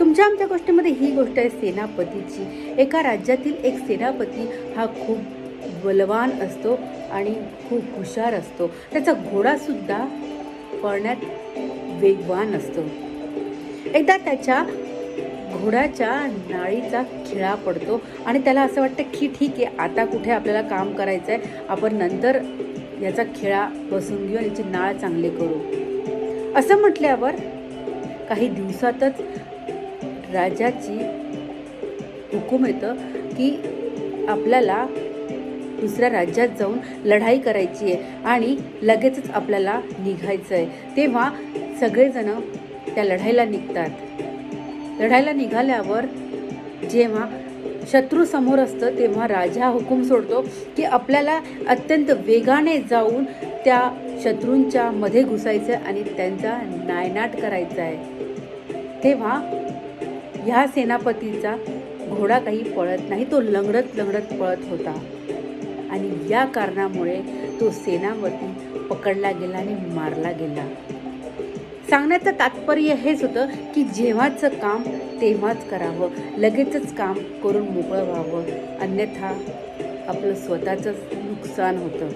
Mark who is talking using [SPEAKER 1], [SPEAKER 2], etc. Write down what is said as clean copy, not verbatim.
[SPEAKER 1] तुमच्या आमच्या गोष्टीमध्ये ही गोष्ट आहे सेनापतीची. एका राज्यातील एक सेनापती हा खूप बलवान असतो आणि खूप हुशार असतो. त्याचा घोडासुद्धा पळण्यात वेगवान असतो. एकदा त्याच्या घोड्याच्या नाळीचा खिळा पडतो आणि त्याला असं वाटतं की ठीक आहे, आता कुठे आपल्याला काम करायचं आहे, आपण नंतर याचा खिळा बसून घेऊ आणि याची नाळ चांगली करू. असं म्हटल्यावर काही दिवसातच राजाची हुकूम येतं की आपल्याला दुसऱ्या राज्यात जाऊन लढाई करायची आहे आणि लगेचच आपल्याला निघायचं आहे. तेव्हा सगळेजण त्या लढाईला निघतात. लढाईला निघाल्यावर जेव्हा शत्रू समोर असतं तेव्हा राजा हुकूम सोडतो की आपल्याला अत्यंत वेगाने जाऊन त्या शत्रूंच्या मध्ये घुसायचं आणि त्यांचा नायनाट करायचा आहे. तेव्हा ह्या सेनापतीचा घोडा काही पळत नाही, तो लंगडत लंगडत पळत होता आणि या कारणामुळे तो सेनापती पकडला गेला आणि मारला गेला. सांगण्याचं तात्पर्य हेच होतं की जेव्हाचं काम तेव्हाच करावं, लगेचच काम करून मोकळं व्हावं, अन्यथा आपलं स्वतःचंच नुकसान होतं.